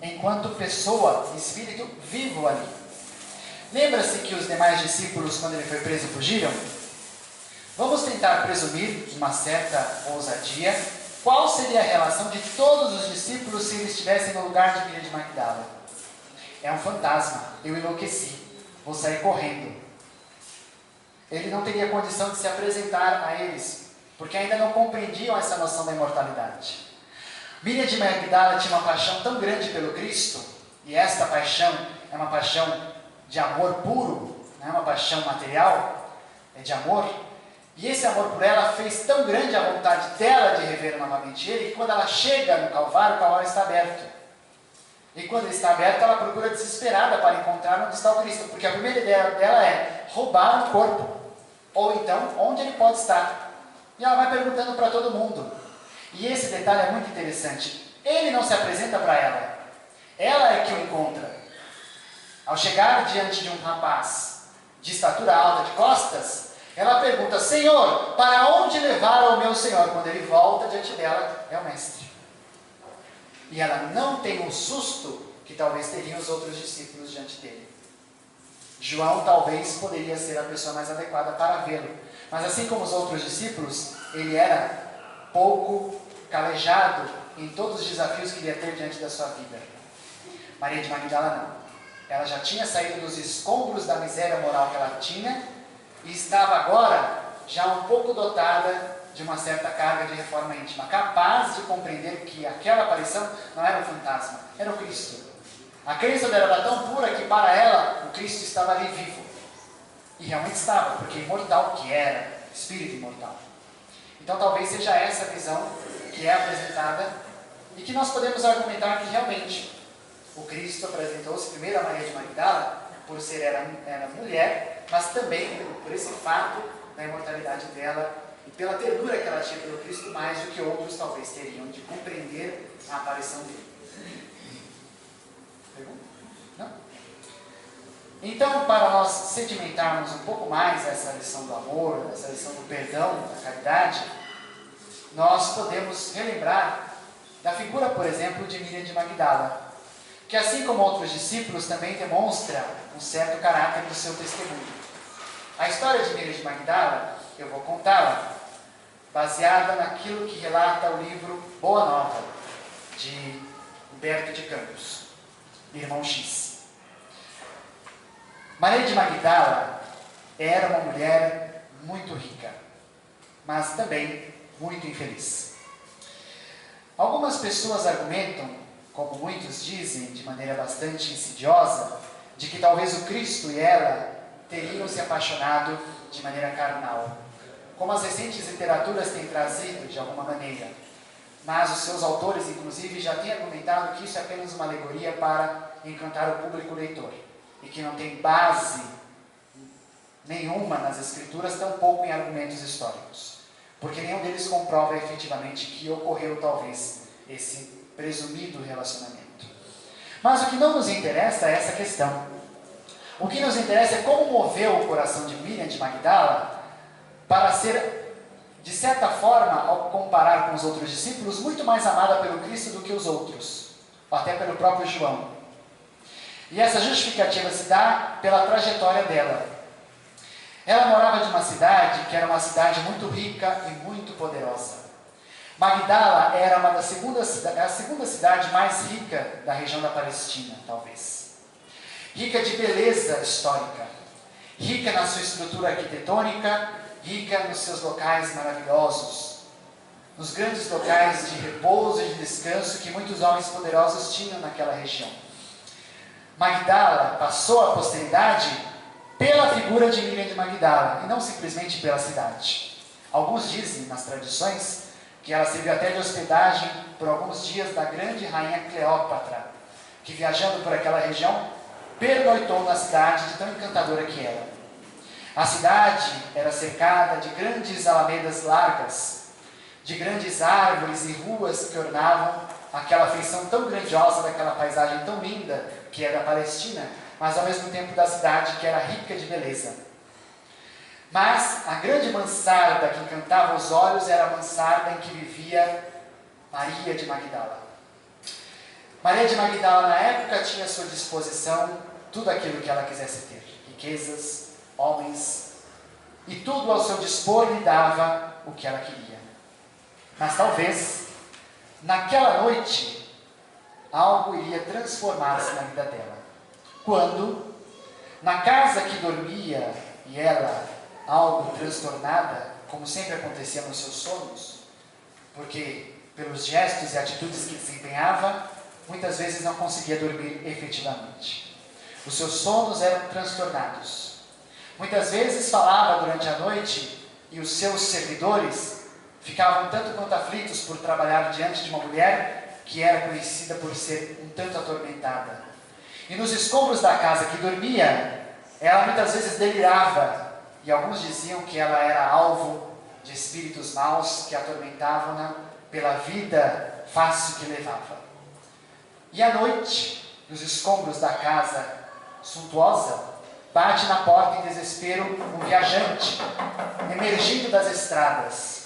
enquanto pessoa, espírito vivo ali. Lembra-se que os demais discípulos, quando ele foi preso, fugiram? Vamos tentar presumir, uma certa ousadia, qual seria a relação de todos os discípulos se eles estivessem no lugar de Maria de Magdala. É um fantasma, eu enlouqueci, vou sair correndo. Ele não teria condição de se apresentar a eles, porque ainda não compreendiam essa noção da imortalidade. Maria de Magdala tinha uma paixão tão grande pelo Cristo, e esta paixão é uma paixão de amor puro, não é uma paixão material, é de amor. E esse amor por ela fez tão grande a vontade dela de rever novamente ele, que quando ela chega no Calvário, o Calvário está aberto. E quando ele está aberto, ela procura desesperada para encontrar onde está o Cristo, porque a primeira ideia dela é roubar o corpo, ou então, onde ele pode estar. E ela vai perguntando para todo mundo. E esse detalhe é muito interessante. Ele não se apresenta para ela, ela é que o encontra. Ao chegar diante de um rapaz de estatura alta, de costas, ela pergunta: Senhor, para onde levar o meu Senhor? Quando ele volta diante dela, é o mestre. E ela não tem o susto que talvez teriam os outros discípulos diante dele. João talvez poderia ser a pessoa mais adequada para vê-lo. Mas assim como os outros discípulos, ele era pouco calejado em todos os desafios que ele ia ter diante da sua vida. Maria de Magdala não. Ela já tinha saído dos escombros da miséria moral que ela tinha e estava agora já um pouco dotada de uma certa carga de reforma íntima, capaz de compreender que aquela aparição não era um fantasma, era o Cristo. A crença dela era tão pura que para ela o Cristo estava ali vivo. E realmente estava, porque imortal que era, espírito imortal. Então talvez seja essa a visão que é apresentada e que nós podemos argumentar que realmente o Cristo apresentou-se primeiro a Maria de Magdala, por ser ela mulher, mas também por esse fato da imortalidade dela e pela ternura que ela tinha pelo Cristo, mais do que outros talvez teriam de compreender a aparição dele. Pergunta? Não? Então, para nós sedimentarmos um pouco mais essa lição do amor, essa lição do perdão, da caridade, nós podemos relembrar da figura, por exemplo, de Maria de Magdala, que assim como outros discípulos também demonstra um certo caráter do seu testemunho. A história de Maria de Magdala, eu vou contá-la, baseada naquilo que relata o livro Boa Nova, de Humberto de Campos, Irmão X. Maria de Magdala era uma mulher muito rica, mas também muito infeliz. Algumas pessoas argumentam, como muitos dizem, de maneira bastante insidiosa, de que talvez o Cristo e ela teriam se apaixonado de maneira carnal, como as recentes literaturas têm trazido de alguma maneira. Mas os seus autores, inclusive, já têm argumentado que isso é apenas uma alegoria para encantar o público leitor, e que não tem base nenhuma nas escrituras, tampouco em argumentos históricos, porque nenhum deles comprova efetivamente que ocorreu talvez esse presumido relacionamento. Mas o que não nos interessa é essa questão. O que nos interessa é como moveu o coração de Miriam de Magdala para ser, de certa forma, ao comparar com os outros discípulos, muito mais amada pelo Cristo do que os outros, ou até pelo próprio João. E essa justificativa se dá pela trajetória dela. Ela morava de uma cidade que era uma cidade muito rica e muito poderosa. Magdala era a segunda cidade mais rica da região da Palestina, talvez. Rica de beleza histórica, rica na sua estrutura arquitetônica, rica nos seus locais maravilhosos, nos grandes locais de repouso e de descanso que muitos homens poderosos tinham naquela região. Magdala passou à posteridade pela figura de Miriam de Magdala, e não simplesmente pela cidade. Alguns dizem, nas tradições, que ela serviu até de hospedagem por alguns dias da grande rainha Cleópatra, que viajando por aquela região, pernoitou na cidade de tão encantadora que era. A cidade era cercada de grandes alamedas largas, de grandes árvores e ruas que ornavam aquela feição tão grandiosa daquela paisagem tão linda que era a Palestina, mas ao mesmo tempo da cidade que era rica de beleza. Mas a grande mansarda que encantava os olhos era a mansarda em que vivia Maria de Magdala. Maria de Magdala, na época, tinha à sua disposição tudo aquilo que ela quisesse ter. Riquezas, homens, e tudo ao seu dispor lhe dava o que ela queria. Mas talvez, naquela noite, algo iria transformar-se na vida dela. Quando, na casa que dormia, e ela, algo transtornada, como sempre acontecia nos seus sonhos, porque pelos gestos e atitudes que desempenhava, muitas vezes não conseguia dormir efetivamente. Os seus sonos eram transtornados. Muitas vezes falava durante a noite e os seus servidores ficavam tanto quanto aflitos por trabalhar diante de uma mulher que era conhecida por ser um tanto atormentada. E nos escombros da casa que dormia, ela muitas vezes delirava, e alguns diziam que ela era alvo de espíritos maus que atormentavam-na pela vida fácil que levava. E à noite, nos escombros da casa suntuosa, bate na porta em desespero um viajante, emergindo das estradas.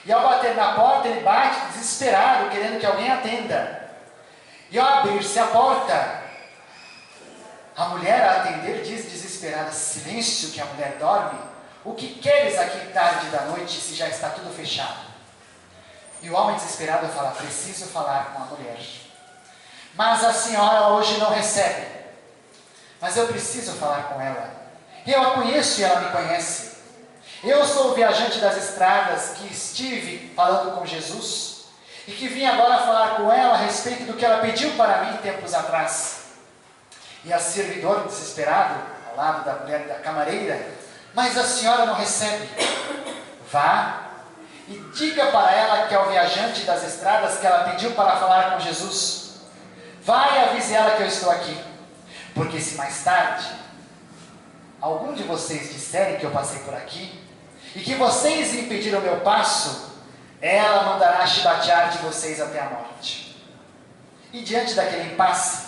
E ao bater na porta, ele bate desesperado, querendo que alguém atenda. E ao abrir-se a porta, a mulher a atender diz desesperada: silêncio, que a mulher dorme. O que queres aqui tarde da noite, se já está tudo fechado? E o homem desesperado fala: preciso falar com a mulher. Mas a senhora hoje não recebe. Mas eu preciso falar com ela. Eu a conheço e ela me conhece. Eu sou o viajante das estradas que estive falando com Jesus e que vim agora falar com ela a respeito do que ela pediu para mim tempos atrás. E a servidor, desesperado, ao lado da mulher, da camareira: mas a senhora não recebe. Vá e diga para ela que é o viajante das estradas que ela pediu para falar com Jesus. Vá e avise ela que eu estou aqui. Porque se mais tarde algum de vocês disserem que eu passei por aqui e que vocês impediram o meu passo, ela mandará chibatear de vocês até a morte. E diante daquele impasse,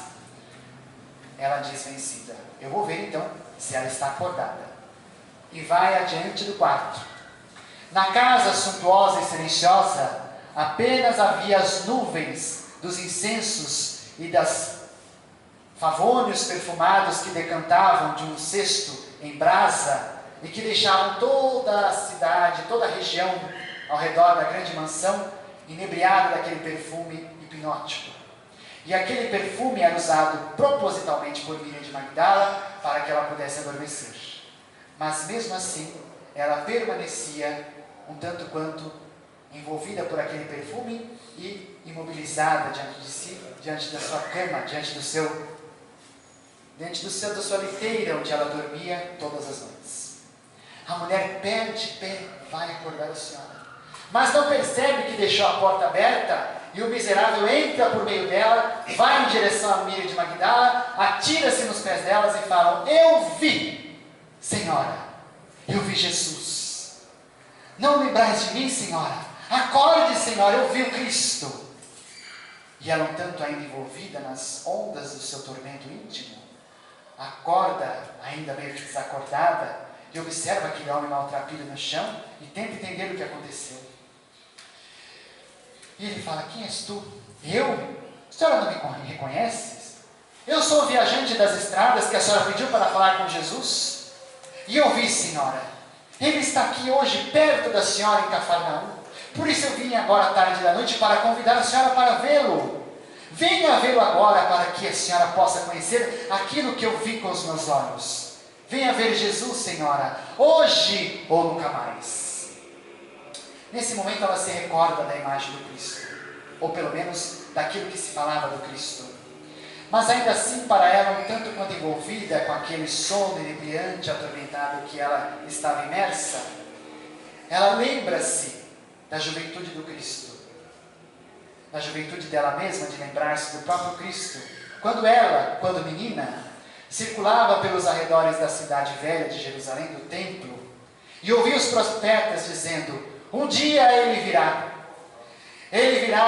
ela diz vencida: eu vou ver então se ela está acordada. E vai adiante do quarto. Na casa suntuosa e silenciosa, apenas havia as nuvens dos incensos e das favônios perfumados que decantavam de um cesto em brasa e que deixavam toda a cidade, toda a região ao redor da grande mansão inebriada daquele perfume hipnótico. E aquele perfume era usado propositalmente por Maria de Magdala para que ela pudesse adormecer. Mas mesmo assim, ela permanecia um tanto quanto envolvida por aquele perfume e imobilizada diante de si, diante da sua cama, diante da sua liteira onde ela dormia todas as noites. A mulher perde pé, vai acordar a senhora, mas não percebe que deixou a porta aberta e o miserável entra por meio dela, vai em direção a Maria de Magdala, atira-se nos pés delas e falam: eu vi, Senhora, eu vi Jesus. Não lembrais de mim, Senhora? Acorde, Senhora, eu vi o Cristo. E ela, um tanto ainda envolvida nas ondas do seu tormento íntimo, acorda, ainda meio que desacordada, e observa aquele homem maltrapilho no chão e tenta entender o que aconteceu. E ele fala: quem és tu? Eu? A senhora não me reconhece? Eu sou o viajante das estradas que a senhora pediu para falar com Jesus. E eu vi, senhora, ele está aqui hoje perto da senhora em Cafarnaum. Por isso eu vim agora à tarde da noite para convidar a senhora para vê-lo. Venha vê-lo agora para que a senhora possa conhecer aquilo que eu vi com os meus olhos. Venha ver Jesus, senhora, hoje ou nunca mais. Nesse momento ela se recorda da imagem do Cristo, ou pelo menos daquilo que se falava do Cristo. Mas ainda assim, para ela, um tanto quanto envolvida com aquele sono inebriante, atormentado que ela estava imersa, ela lembra-se da juventude do Cristo, da juventude dela mesma, de lembrar-se do próprio Cristo, quando ela, quando menina, circulava pelos arredores da cidade velha de Jerusalém, do templo, e ouvia os profetas dizendo: um dia ele virá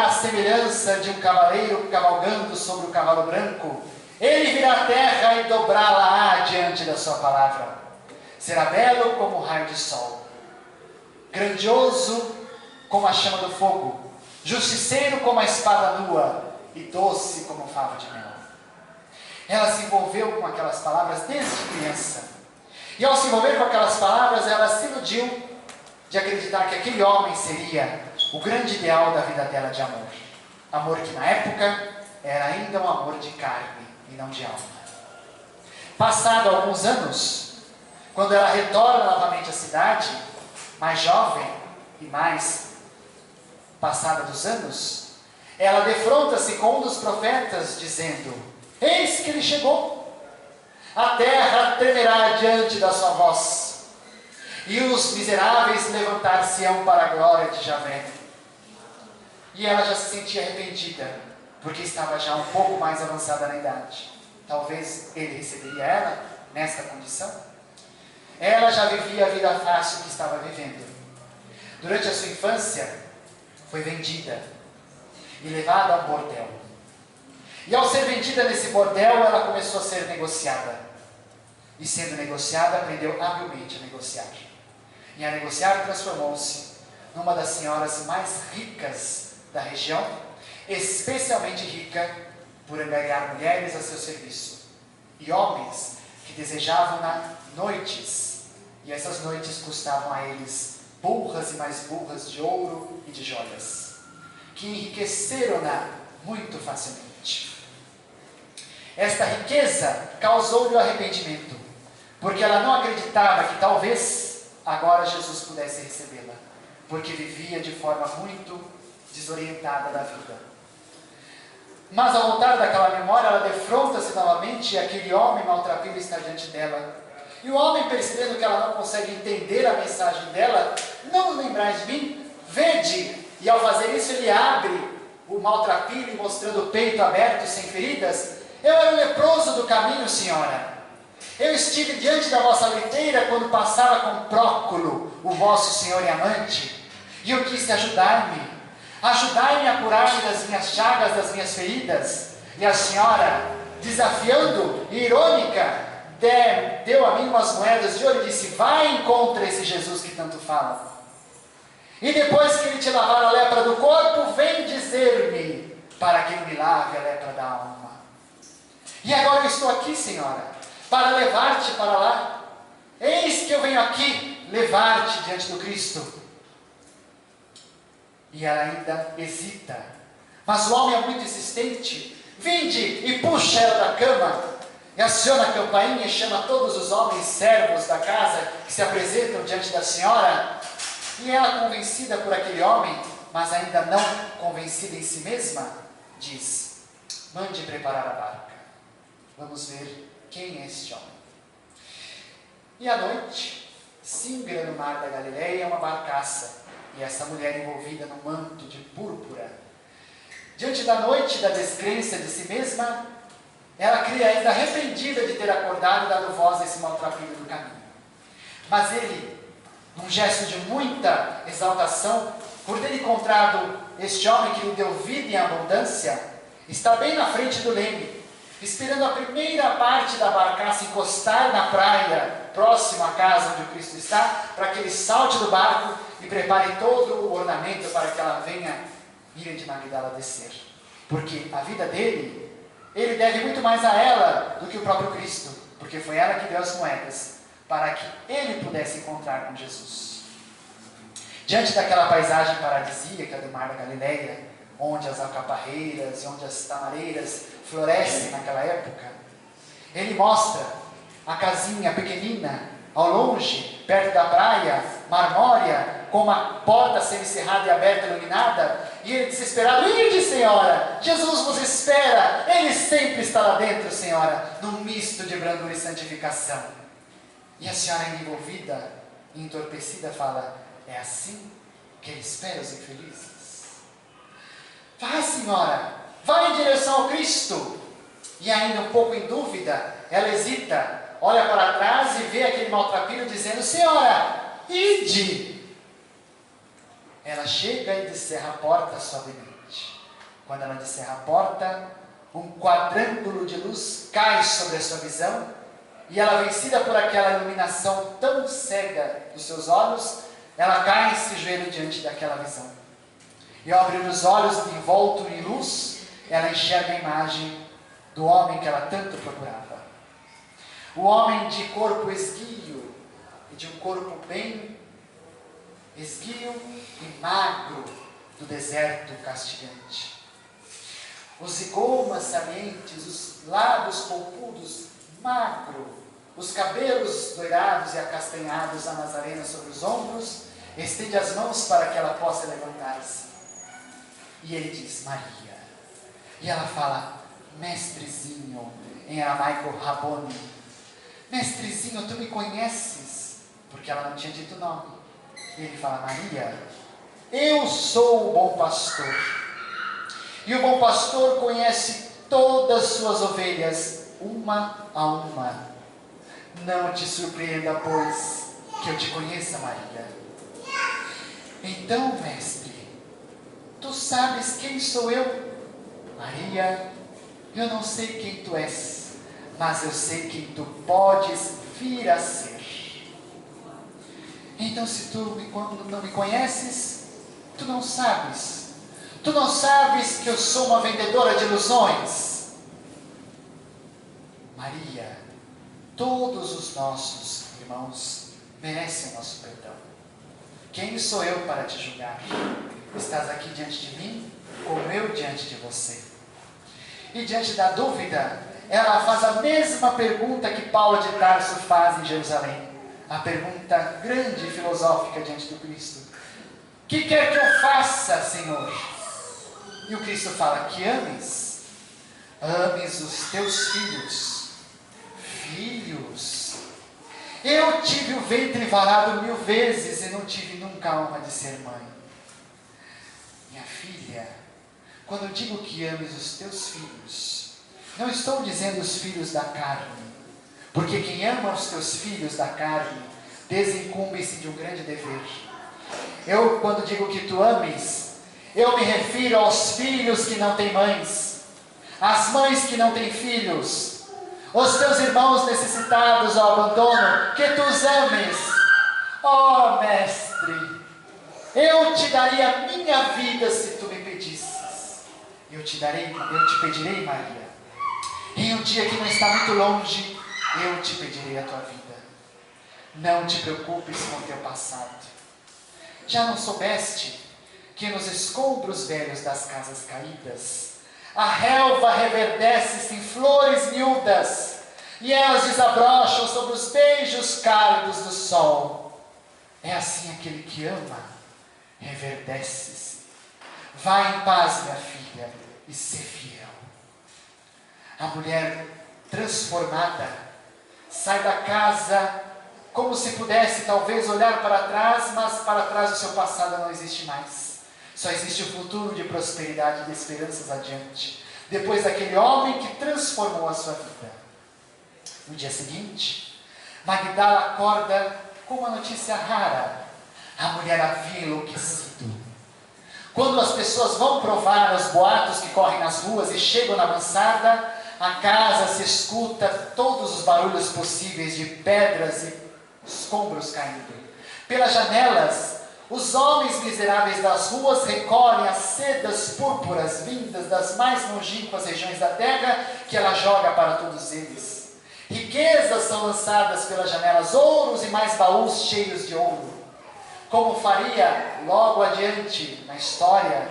à semelhança de um cavaleiro cavalgando sobre o cavalo branco, ele virá à terra e dobrá-la diante da sua palavra, será belo como o raio de sol, grandioso como a chama do fogo, justiceiro como a espada nua, e e doce como fava de mel. Ela se envolveu com aquelas palavras desde criança. E ao se envolver com aquelas palavras, ela se iludiu de acreditar que aquele homem seria o grande ideal da vida dela de amor. Amor que na época era ainda um amor de carne e não de alma. Passado alguns anos, quando ela retorna novamente à cidade, mais jovem e mais passada dos anos, ela defronta-se com um dos profetas, dizendo: eis que ele chegou, a terra tremerá diante da sua voz, e os miseráveis levantar-se-ão para a glória de Javé. E ela já se sentia arrependida, porque estava já um pouco mais avançada na idade. Talvez ele receberia ela nesta condição. Ela já vivia a vida fácil que estava vivendo. Durante a sua infância, foi vendida e levada a um bordel. E ao ser vendida nesse bordel, ela começou a ser negociada. E sendo negociada, aprendeu habilmente a negociar. E a negociar transformou-se numa das senhoras mais ricas da região, especialmente rica por angariar mulheres a seu serviço. E homens que desejavam noites, e essas noites custavam a eles burras e mais burras de ouro e de joias, que enriqueceram-na muito facilmente. Esta riqueza causou-lhe o arrependimento, porque ela não acreditava que talvez agora Jesus pudesse recebê-la, porque vivia de forma muito desorientada da vida. Mas ao voltar daquela memória, ela defronta-se novamente e aquele homem maltrapilho está diante dela. E o homem, percebendo que ela não consegue entender a mensagem dela: não lembrais de mim? Vede! E ao fazer isso, ele abre o maltrapilho, mostrando o peito aberto, sem feridas. Eu era o leproso do caminho, senhora. Eu estive diante da vossa liteira quando passava com Próculo, o vosso senhor e amante, e eu quis ajudar-me. Ajudai-me a curar-me das minhas chagas, das minhas feridas. E a senhora, desafiando e irônica, deu a mim umas moedas de ouro e disse: vai e encontra esse Jesus que tanto fala. E depois que ele te lavar a lepra do corpo, vem dizer-me para que ele me lave a lepra da alma. E agora eu estou aqui, senhora, para levar-te para lá. Eis que eu venho aqui levar-te diante do Cristo. E ela ainda hesita. Mas o homem é muito insistente. Vinde e puxa ela da cama. E aciona a campainha e chama todos os homens servos da casa que se apresentam diante da senhora. E ela, convencida por aquele homem, mas ainda não convencida em si mesma, diz: mande preparar a barca. Vamos ver quem é este homem. E à noite, singra no mar da Galileia uma barcaça. E essa mulher envolvida num manto de púrpura. Diante da noite da descrença de si mesma, ela cria ainda arrependida de ter acordado e dado voz a esse maltrapilho do caminho. Mas ele, num gesto de muita exaltação, por ter encontrado este homem que lhe deu vida em abundância, está bem na frente do leme, esperando a primeira parte da barcaça encostar na praia, próximo à casa onde o Cristo está, para que ele salte do barco e prepare todo o ornamento para que ela venha, Miriam de Magdala, descer. Porque a vida dele, ele deve muito mais a ela do que o próprio Cristo, porque foi ela que deu as moedas, para que ele pudesse encontrar com Jesus. Diante daquela paisagem paradisíaca do mar da Galileia, onde as alcaparreiras e onde as tamareiras florescem naquela época, ele mostra a casinha pequenina, ao longe, perto da praia, marmórea, com uma porta semicerrada e aberta, iluminada, e ele desesperado: ide, senhora, Jesus vos espera, ele sempre está lá dentro, senhora, num misto de brandura e santificação. E a senhora, envolvida e entorpecida, fala: é assim que ele espera os infelizes? Vai, senhora, vai em direção ao Cristo. E ainda um pouco em dúvida, ela hesita, olha para trás e vê aquele maltrapilho dizendo: senhora, ide. Ela chega e descerra a porta suavemente. Quando ela descerra a porta, um quadrângulo de luz cai sobre a sua visão, e ela, vencida por aquela iluminação tão cega dos seus olhos, ela cai e se joelha diante daquela visão. E ao abrir os olhos, envolto em luz, ela enxerga a imagem do homem que ela tanto procurava. O homem de corpo esguio, e de um corpo bem esguio e magro do deserto castigante. Os zigomas salientes, os lábios polpudos, magro, os cabelos doirados e acastanhados da Nazarena sobre os ombros, estende as mãos para que ela possa levantar-se. E ele diz, Maria. E ela fala, mestrezinho, em aramaico Rabone. Mestrezinho, tu me conheces? Porque ela não tinha dito nome. E ele fala, Maria, eu sou o bom pastor. E o bom pastor conhece todas as suas ovelhas, uma a uma. Não te surpreenda, pois, que eu te conheça, Maria. Então, mestre, tu sabes quem sou eu? Maria, eu não sei quem tu és, mas eu sei quem tu podes vir a ser. Então, se tu não me conheces, tu não sabes. Tu não sabes que eu sou uma vendedora de ilusões? Maria, todos os nossos irmãos merecem o nosso perdão. Quem sou eu para te julgar? Estás aqui diante de mim, como eu diante de você. E diante da dúvida, ela faz a mesma pergunta que Paulo de Tarso faz em Jerusalém. A pergunta grande e filosófica diante do Cristo. Que quer que eu faça, Senhor? E o Cristo fala, que ames os teus filhos. Filhos. Eu tive o ventre varado 1000 vezes e não tive nunca a honra de ser mãe. Minha filha, quando eu digo que ames os teus filhos, não estou dizendo os filhos da carne, porque quem ama os teus filhos da carne, desincumbe-se de um grande dever. Eu, quando digo que tu ames, eu me refiro aos filhos que não têm mães, às mães que não têm filhos, os teus irmãos necessitados ao abandono, que tu os ames. Oh, mestre, eu te daria a minha vida se tu me pedisses. Eu te pedirei, Maria. Em um dia que não está muito longe, eu te pedirei a tua vida. Não te preocupes com o teu passado. Já não soubeste que nos escombros velhos das casas caídas, a relva reverdece-se em flores miúdas, e elas desabrocham sobre os beijos cálidos do sol. É assim aquele que ama, reverdece-se. Vai em paz, minha filha, e ser fiel. A mulher transformada sai da casa como se pudesse talvez olhar para trás, mas para trás do seu passado não existe mais. Só existe o futuro de prosperidade e de esperanças adiante, depois daquele homem que transformou a sua vida. No dia seguinte, Magdala acorda com uma notícia rara. A mulher havia enlouquecido. Quando as pessoas vão provar os boatos que correm nas ruas e chegam na mansarda, a casa se escuta todos os barulhos possíveis de pedras e escombros caindo. Pelas janelas, os homens miseráveis das ruas recolhem as sedas púrpuras vindas das mais longínquas regiões da terra, que ela joga para todos eles. Riquezas são lançadas pelas janelas, ouros e mais baús cheios de ouro. Como faria logo adiante na história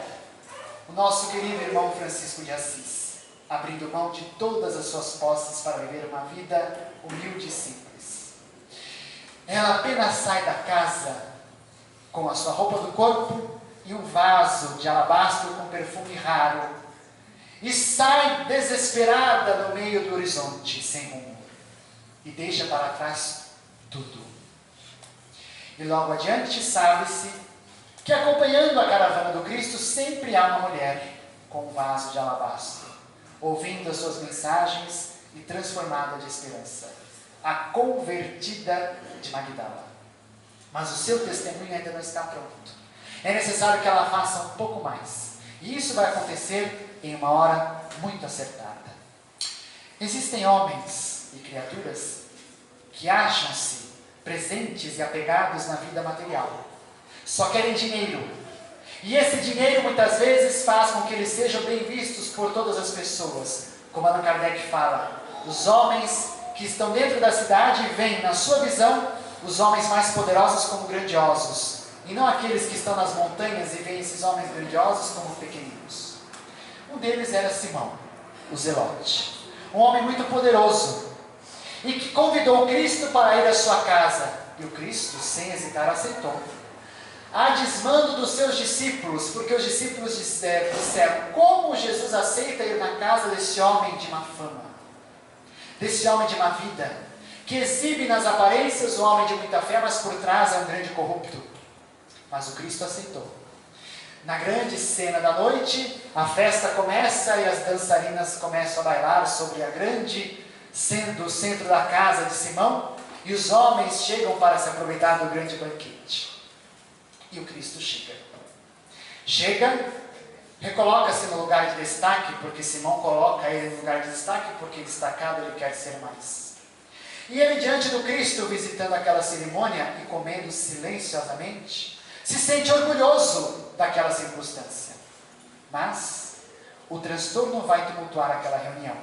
o nosso querido irmão Francisco de Assis, abrindo mão de todas as suas posses para viver uma vida humilde e simples. Ela apenas sai da casa com a sua roupa do corpo e um vaso de alabastro com perfume raro, e sai desesperada no meio do horizonte, sem rumo, e deixa para trás tudo. E logo adiante sabe-se que acompanhando a caravana do Cristo sempre há uma mulher com um vaso de alabastro, ouvindo as suas mensagens e transformada de esperança, a convertida de Magdala. Mas o seu testemunho ainda não está pronto. É necessário que ela faça um pouco mais. E isso vai acontecer em uma hora muito acertada. Existem homens e criaturas que acham-se presentes e apegados na vida material. Só querem dinheiro. E esse dinheiro muitas vezes faz com que eles sejam bem vistos por todas as pessoas. Como Allan Kardec fala, os homens que estão dentro da cidade veem, na sua visão, os homens mais poderosos como grandiosos, e não aqueles que estão nas montanhas e veem esses homens grandiosos como pequeninos. Um deles era Simão, o Zelote, um homem muito poderoso, e que convidou Cristo para ir à sua casa, e o Cristo, sem hesitar, aceitou. A desmando dos seus discípulos, porque os discípulos disseram: como Jesus aceita ir na casa desse homem de má fama, desse homem de má vida, que exibe nas aparências o homem de muita fé, mas por trás é um grande corrupto. Mas o Cristo aceitou. Na grande cena da noite, a festa começa e as dançarinas começam a bailar sobre a grande do centro da casa de Simão, e os homens chegam para se aproveitar do grande banquete. E o Cristo chega, recoloca-se no lugar de destaque, porque Simão coloca ele no lugar de destaque, porque destacado ele quer ser mais. E ele, diante do Cristo, visitando aquela cerimônia e comendo silenciosamente, se sente orgulhoso daquela circunstância. Mas o transtorno vai tumultuar aquela reunião,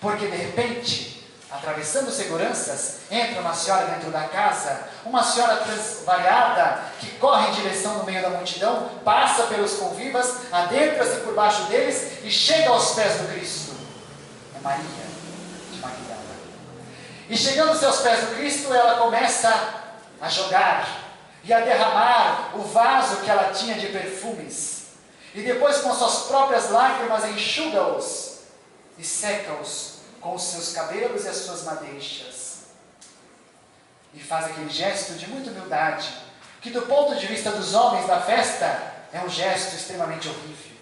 porque de repente, atravessando seguranças, entra uma senhora dentro da casa, uma senhora transvariada, que corre em direção no meio da multidão, passa pelos convivas, adentra-se por baixo deles e chega aos pés do Cristo. É Maria de Magdala. E chegando-se aos pés do Cristo, ela começa a jogar e a derramar o vaso que ela tinha de perfumes, e depois com suas próprias lágrimas enxuga-os e seca-os com os seus cabelos e as suas madeixas, e faz aquele gesto de muita humildade, que do ponto de vista dos homens da festa, é um gesto extremamente horrível,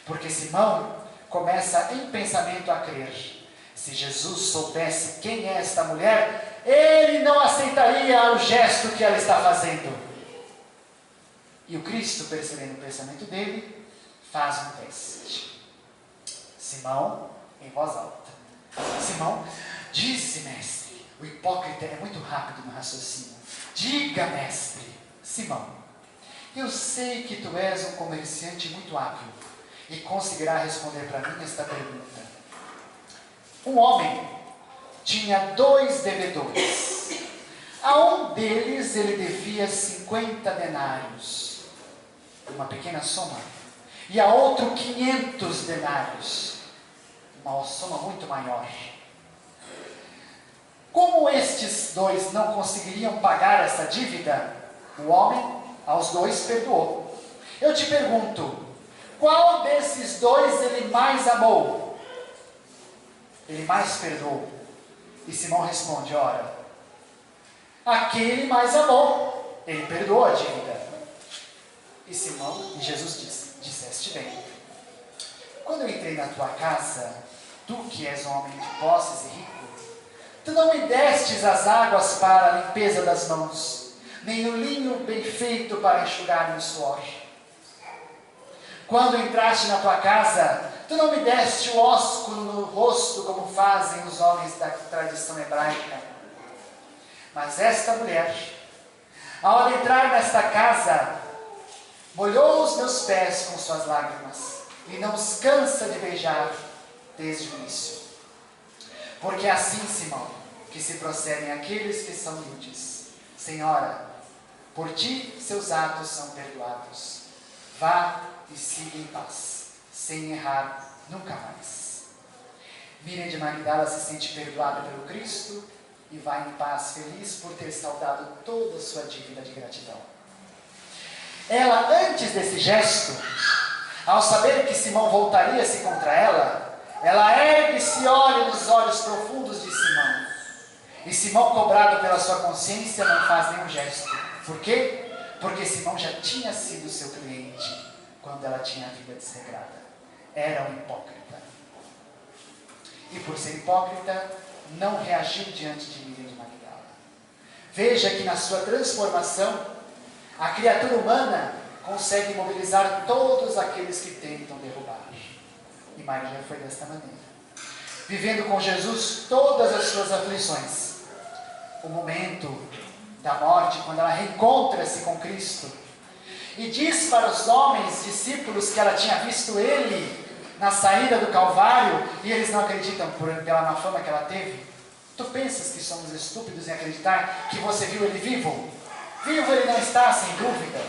porque Simão começa em pensamento a crer: se Jesus soubesse quem é esta mulher, ele não aceitaria o gesto que ela está fazendo. E o Cristo, percebendo o pensamento dele, faz um teste. Simão, em voz alta: Simão, disse, mestre. O hipócrita é muito rápido no raciocínio. Diga, mestre. Simão, eu sei que tu és um comerciante muito hábil e conseguirá responder para mim esta pergunta. Um homem tinha 2 devedores. A um deles ele devia 50 denários, uma pequena soma, e a outro 500 denários, uma soma muito maior. Como estes 2 não conseguiriam pagar essa dívida, o homem aos 2 perdoou. Eu te pergunto, qual desses 2 ele mais amou? Ele mais perdoou. E Simão responde: ora, aquele mais amou, ele perdoou a dívida. E Jesus disse: disseste bem. Quando eu entrei na tua casa, tu que és um homem de posses e rico, tu não me destes as águas para a limpeza das mãos, nem o linho bem feito para enxugar o suor. Quando entraste na tua casa, tu não me deste o ósculo no rosto, como fazem os homens da tradição hebraica. Mas esta mulher, ao entrar nesta casa, molhou os meus pés com suas lágrimas, e não os cansa de beijar desde o início. Porque é assim, Simão, que se procedem aqueles que são humildes. Senhora, por ti seus atos são perdoados. Vá e siga em paz, sem errar nunca mais. Miriam de Magdala se sente perdoada pelo Cristo e vai em paz, feliz por ter saldado toda a sua dívida de gratidão. Ela, antes desse gesto, ao saber que Simão voltaria-se contra ela, ela ergue-se e olha nos olhos profundos de Simão. E Simão, cobrado pela sua consciência, não faz nenhum gesto. Por quê? Porque Simão já tinha sido seu cliente quando ela tinha a vida desregrada. Era um hipócrita. E por ser hipócrita, não reagiu diante de Miriam de Magdala. Veja que na sua transformação, a criatura humana consegue mobilizar todos aqueles que tentam derrubar. E Maria foi desta maneira. Vivendo com Jesus todas as suas aflições. O momento da morte, quando ela reencontra-se com Cristo. e diz para os homens, discípulos, que ela tinha visto ele na saída do Calvário, e eles não acreditam pela má fama que ela teve. Tu pensas que somos estúpidos em acreditar que você viu ele vivo? Vivo ele não está, sem dúvida.